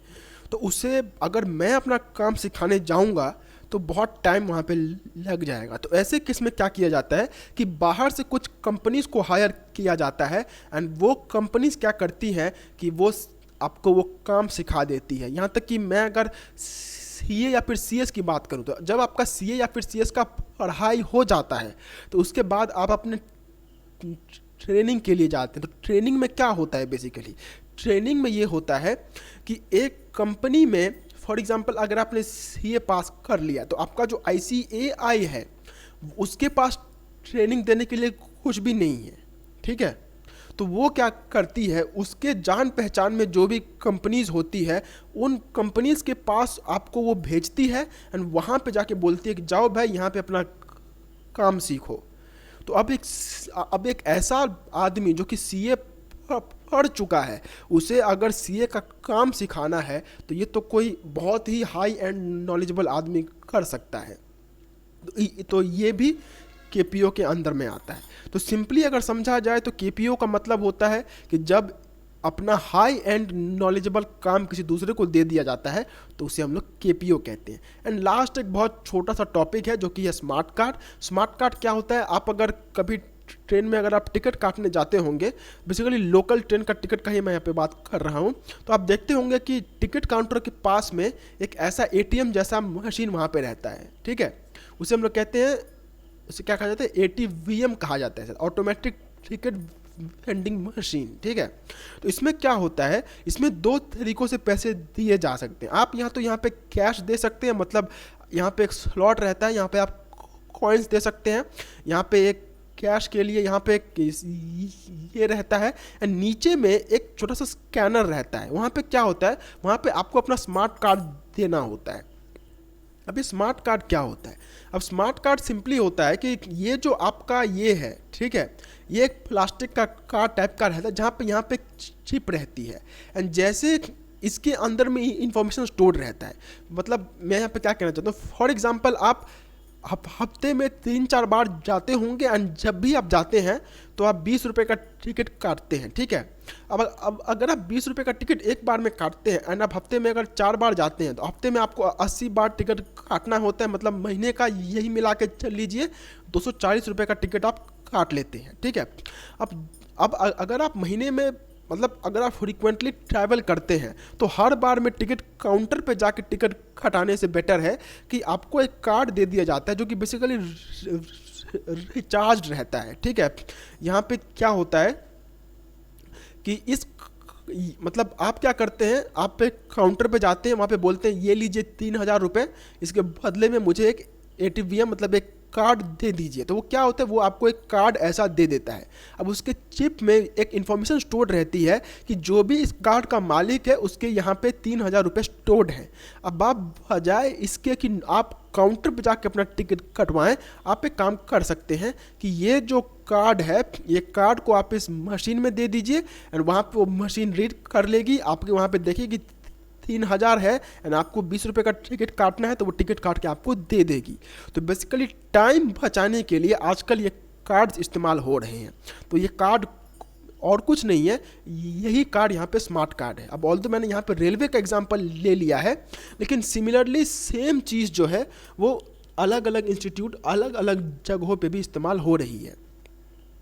A: तो उसे अगर मैं अपना काम सिखाने जाऊँगा तो बहुत टाइम वहाँ पे लग जाएगा। तो ऐसे केस में क्या किया जाता है कि बाहर से कुछ कंपनीज़ को हायर किया जाता है, एंड वो कंपनीज़ क्या करती हैं कि वो आपको वो काम सिखा देती है। यहाँ तक कि मैं अगर CA या फिर CS की बात करूँ, तो जब आपका CA या फिर CS का पढ़ाई हो जाता है तो उसके बाद आप अपने ट्रेनिंग के लिए जाते हैं। तो ट्रेनिंग में क्या होता है, बेसिकली ट्रेनिंग में ये होता है कि एक कंपनी में फॉर एग्जांपल अगर आपने CA पास कर लिया तो आपका जो ICAI है उसके पास ट्रेनिंग देने के लिए कुछ भी नहीं है, ठीक है। तो वो क्या करती है, उसके जान पहचान में जो भी कंपनीज होती है, उन कंपनीज के पास आपको वो भेजती है एंड वहाँ पे जाके बोलती है कि जाओ भाई यहाँ पे अपना काम सीखो। तो अब एक ऐसा आदमी जो कि सीए पढ़ चुका है, उसे अगर सीए का काम सिखाना है तो ये तो कोई बहुत ही हाई एंड नॉलेजेबल आदमी कर सकता है। तो ये भी केपीओ के अंदर में आता है। तो सिंपली अगर समझा जाए तो केपीओ का मतलब होता है कि जब अपना हाई एंड नॉलेजेबल काम किसी दूसरे को दे दिया जाता है तो उसे हम लोग केपीओ कहते हैं। एंड लास्ट एक बहुत छोटा सा टॉपिक है जो कि है स्मार्ट कार्ड। स्मार्ट कार्ड क्या होता है, आप अगर कभी ट्रेन में अगर आप टिकट काटने जाते होंगे, बेसिकली लोकल ट्रेन का टिकट का ही मैं यहाँ पे बात कर रहा हूँ, तो आप देखते होंगे कि टिकट काउंटर के पास में एक ऐसा एटीएम जैसा मशीन वहाँ पे रहता है, ठीक है। उसे हम लोग कहते हैं, उसे क्या कहा जाता है, एटीवीएम कहा जाता है, ऑटोमेटिक टिकट वेंडिंग मशीन, ठीक है। तो इसमें क्या होता है, इसमें दो तरीकों से पैसे दिए जा सकते हैं। आप यहाँ पे कैश दे सकते हैं, मतलब यहाँ पे एक स्लॉट रहता है, यहाँ पे आप कॉइन्स दे सकते हैं, यहाँ पे एक कैश के लिए यहाँ पे ये रहता है, एंड नीचे में एक छोटा सा स्कैनर रहता है। वहाँ पे क्या होता है, वहाँ पे आपको अपना स्मार्ट कार्ड देना होता है। अभी स्मार्ट कार्ड क्या होता है, अब स्मार्ट कार्ड सिंपली होता है कि ये जो आपका ये है, ठीक है, ये एक प्लास्टिक का कार्ड टाइप का रहता है जहाँ पे यहाँ पे चिप रहती है, एंड जैसे इसके अंदर में इंफॉर्मेशन स्टोर रहता है। मतलब मैं यहाँ पे क्या कहना चाहता हूँ, फॉर एग्जांपल आप हफ्ते में 3-4 बार जाते होंगे, एंड जब भी आप जाते हैं तो आप 20 रुपये का टिकट काटते हैं, ठीक है। अब अगर आप 20 रुपये का टिकट एक बार में काटते हैं एंड आप हफ्ते में अगर 4 बार जाते हैं तो हफ्ते में आपको 80 बार टिकट काटना होता है। मतलब महीने का यही मिला के चल लीजिए 240 रुपये का टिकट आप काट लेते हैं, ठीक है। अब अगर आप महीने में, मतलब अगर आप फ्रिक्वेंटली ट्रैवल करते हैं तो हर बार में टिकट काउंटर पे जाके टिकट कटाने से बेटर है कि आपको एक कार्ड दे दिया जाता है जो कि बेसिकली रिचार्ज रहता है, ठीक है। यहाँ पे क्या होता है कि मतलब आप क्या करते हैं, आप पे काउंटर पे जाते हैं, वहाँ पे बोलते हैं ये लीजिए 3000 रुपये, इसके बदले में मुझे एक एटीवीएम मतलब एक कार्ड दे दीजिए। तो वो क्या होता है, वो आपको एक कार्ड ऐसा दे देता है। अब उसके चिप में एक इन्फॉर्मेशन स्टोर रहती है कि जो भी इस कार्ड का मालिक है उसके यहाँ पे 3000 रुपये स्टोर्ड हैं। अब आप बजाय इसके कि आप काउंटर पर जाके अपना टिकट कटवाएं, आप एक काम कर सकते हैं कि ये जो कार्ड है, ये कार्ड को आप इस मशीन में दे दीजिए एंड वहाँ पे वो मशीन रीड कर लेगी, आपके वहाँ पे देखिए 3000 है एंड आपको 20 रुपये का टिकट काटना है तो वो टिकट काट के आपको दे देगी। तो बेसिकली टाइम बचाने के लिए आजकल ये कार्ड्स इस्तेमाल हो रहे हैं। तो ये कार्ड और कुछ नहीं है, यही कार्ड यहाँ पे स्मार्ट कार्ड है। अब ऑल्दो मैंने यहाँ पे रेलवे का एग्जांपल ले लिया है, लेकिन सिमिलरली सेम चीज़ जो है वो अलग अलग इंस्टीट्यूट, अलग अलग जगहों पे भी इस्तेमाल हो रही है।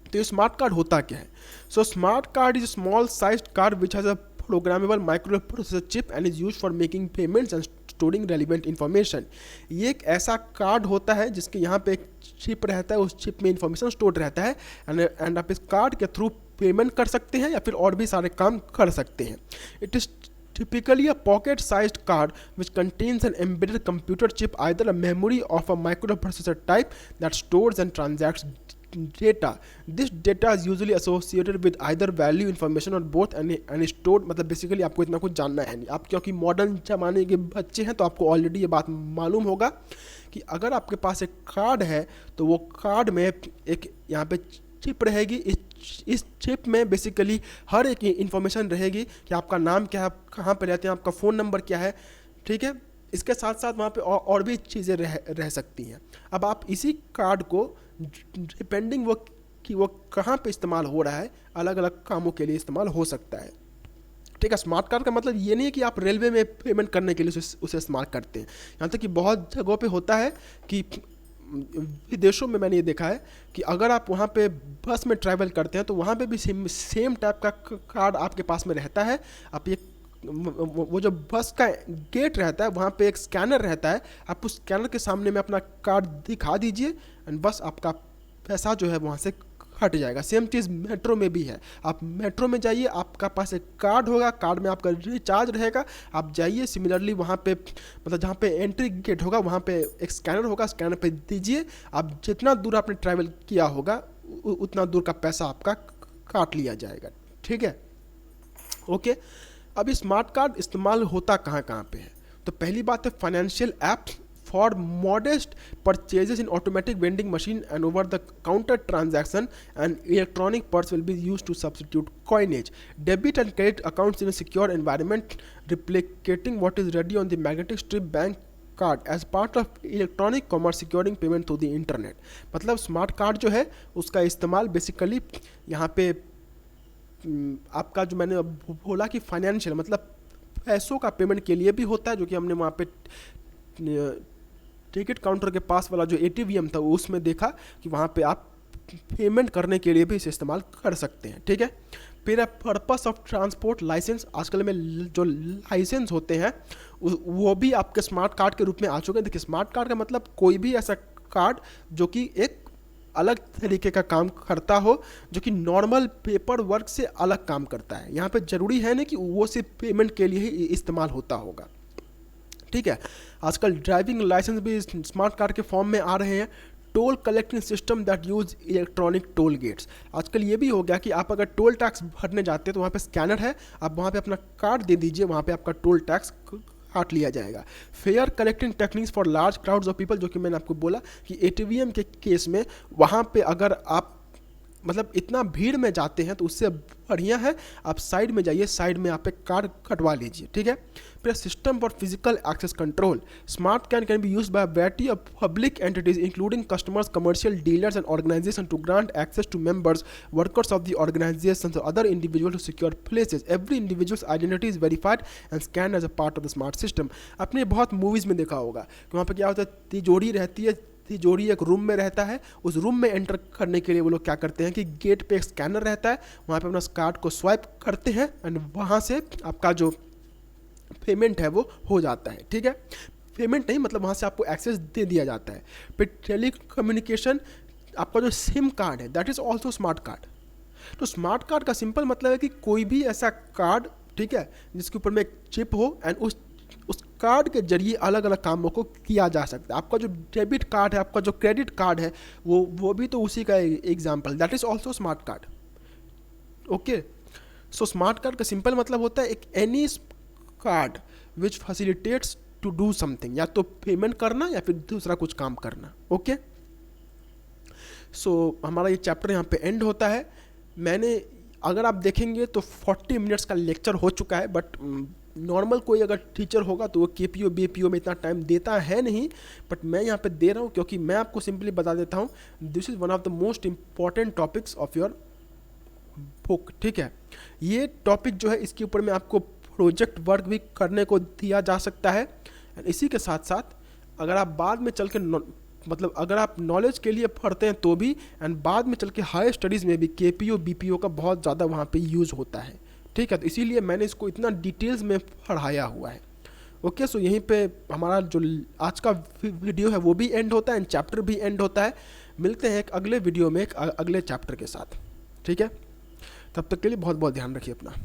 A: तो ये स्मार्ट कार्ड होता क्या है? सो smart card is small sized card which has a programmable microprocessor chip and is used for making payments and storing relevant information. ये एक ऐसा कार्ड होता है जिसके यहाँ पे एक चिप रहता है, उस चिप में इंफॉर्मेशन स्टोर रहता है एंड आप इस कार्ड के थ्रू पेमेंट कर सकते हैं या फिर और भी सारे काम कर सकते हैं। It is typically a pocket-sized card which contains an embedded computer chip, either a memory of a microprocessor type that stores and transacts data. This data is usually associated with either value information or both and stored, मतलब basically आपको इतना कुछ जानना है नहीं। आप क्योंकि modern ज़माने के बच्चे हैं तो आपको ऑलरेडी ये बात मालूम होगा कि अगर आपके पास एक कार्ड है तो वो कार्ड में एक यहाँ पे चिप रहेगी। इस चिप में बेसिकली हर एक इन्फॉर्मेशन रहेगी कि आपका नाम क्या है, आप कहाँ पर रहते हैं, आपका फ़ोन नंबर क्या है, ठीक है। इसके साथ साथ वहाँ पे और भी चीज़ें रह सकती हैं। अब आप इसी कार्ड को डिपेंडिंग वो कि वो कहाँ पे इस्तेमाल हो रहा है, अलग अलग कामों के लिए इस्तेमाल हो सकता है, ठीक है। स्मार्ट कार्ड का मतलब ये नहीं है कि आप रेलवे में पेमेंट करने के लिए उसे इस्तेमाल करते हैं। यहाँ तक कि बहुत जगहों पे होता है कि विदेशों में मैंने ये देखा है कि अगर आप वहाँ पे बस में ट्रैवल करते हैं तो वहाँ पे भी सेम टाइप का कार्ड आपके पास में रहता है। आप ये वो जो बस का गेट रहता है वहाँ पे एक स्कैनर रहता है, आप उस स्कैनर के सामने में अपना कार्ड दिखा दीजिए एंड बस आपका पैसा जो है वहाँ से हट जाएगा। सेम चीज़ मेट्रो में भी है। आप मेट्रो में जाइए, आपका पास एक कार्ड होगा, कार्ड में आपका रिचार्ज रहेगा, आप जाइए सिमिलरली वहाँ पे मतलब जहाँ पे एंट्री गेट होगा वहाँ पे एक स्कैनर होगा, स्कैनर पे दीजिए, आप जितना दूर आपने ट्रैवल किया होगा उतना दूर का पैसा आपका काट लिया जाएगा। ठीक है, ओके। अब स्मार्ट कार्ड इस्तेमाल होता कहाँ कहाँ पे है? तो पहली बात है financial app for modest purchases in automatic vending machine and over the counter transaction and electronic purse will be use to substitute coinage debit and credit accounts in secure environment replicating what is ready on the magnetic strip bank card as part of electronic commerce securing payment through the internet. मतलब smart card जो है उसका इस्तेमाल basically यहाँ पे आपका जो मैंने बोला कि फाइनेंशियल मतलब पैसों का पेमेंट के लिए भी होता है, जो कि हमने वहाँ पे टिकट काउंटर के पास वाला जो एटीएम था उसमें देखा कि वहाँ पे आप पेमेंट करने के लिए भी इसे इस्तेमाल कर सकते हैं। ठीक है, फिर है पर्पस ऑफ ट्रांसपोर्ट लाइसेंस। आजकल में जो लाइसेंस होते हैं वो भी आपके स्मार्ट कार्ड के रूप में आ चुके हैं। देखिए स्मार्ट कार्ड का मतलब कोई भी ऐसा कार्ड जो कि एक अलग तरीके का काम करता हो, जो कि नॉर्मल पेपर वर्क से अलग काम करता है। यहाँ पे ज़रूरी है ना कि वो सिर्फ पेमेंट के लिए ही इस्तेमाल होता होगा। ठीक है, आजकल ड्राइविंग लाइसेंस भी स्मार्ट कार्ड के फॉर्म में आ रहे हैं। Toll collecting system that use electronic toll gates. आजकल ये भी हो गया कि आप अगर टोल टैक्स भरने जाते हैं तो वहाँ पे स्कैनर है, आप वहाँ पे अपना कार्ड दे दीजिए, वहाँ पे आपका टोल टैक्स काट लिया जाएगा। Fair collecting techniques for large crowds of people, जो कि मैंने आपको बोला कि एटीएम के केस में वहाँ पे अगर आप मतलब इतना भीड़ में जाते हैं तो उससे बढ़िया है आप साइड में जाइए, साइड में आप एक कार्ड कटवा लीजिए। ठीक है, फिर system for physical access control. Smart can be used by variety of public entities including customers, commercial dealers and organization to grant access to members, workers of the organization और other individual to secure places. Every individuals identity is verified and scan as a part of the smart system. आपने बहुत movies में देखा होगा कि वहाँ पर क्या होता है, तिजोरी रहती है, तिजोरी एक रूम में रहता है, उस रूम में एंटर करने के लिए वो लोग क्या करते हैं कि गेट पे एक स्कैनर रहता है, वहाँ पे अपना कार्ड को स्वाइप करते हैं एंड वहाँ से आपका जो पेमेंट है वो हो जाता है। ठीक है, पेमेंट नहीं मतलब वहाँ से आपको एक्सेस दे दिया जाता है। फिर टेली कम्युनिकेशन, आपका जो सिम कार्ड है that is also smart card. तो स्मार्ट कार्ड का सिंपल मतलब है कि कोई भी ऐसा कार्ड, ठीक है, जिसके ऊपर में एक चिप हो एंड उस कार्ड के जरिए अलग अलग कामों को किया जा सकता है। आपका जो डेबिट कार्ड है, आपका जो क्रेडिट कार्ड है, वो भी तो उसी का example, that is also smart card. Okay, so smart card का सिंपल मतलब होता है एक any card which facilitates to do something, या तो पेमेंट करना या फिर दूसरा कुछ काम करना। ओके, सो हमारा ये चैप्टर यहाँ पे एंड होता है। मैंने अगर आप देखेंगे तो 40 मिनट्स का लेक्चर हो चुका है, बट नॉर्मल कोई अगर टीचर होगा तो वो केपीओ बीपीओ में इतना टाइम देता है नहीं, बट मैं यहाँ पे दे रहा हूँ क्योंकि मैं आपको सिंपली बता देता हूँ this is one of the most important topics of your book. ठीक है, ये टॉपिक जो है इसके ऊपर में आपको प्रोजेक्ट वर्क भी करने को दिया जा सकता है। एंड इसी के साथ साथ अगर आप बाद में चल के मतलब अगर आप नॉलेज के लिए पढ़ते हैं तो भी, एंड बाद में चल के हायर स्टडीज़ में भी केपीओ बीपीओ का बहुत ज़्यादा वहाँ पे यूज़ होता है। ठीक है, तो इसीलिए मैंने इसको इतना डिटेल्स में पढ़ाया हुआ है। ओके, सो यहीं पे हमारा जो आज का वीडियो है वो भी एंड होता है एंड चैप्टर भी एंड होता है। मिलते हैं एक अगले वीडियो में एक अगले चैप्टर के साथ। ठीक है, तब तक के लिए बहुत बहुत ध्यान रखिए अपना।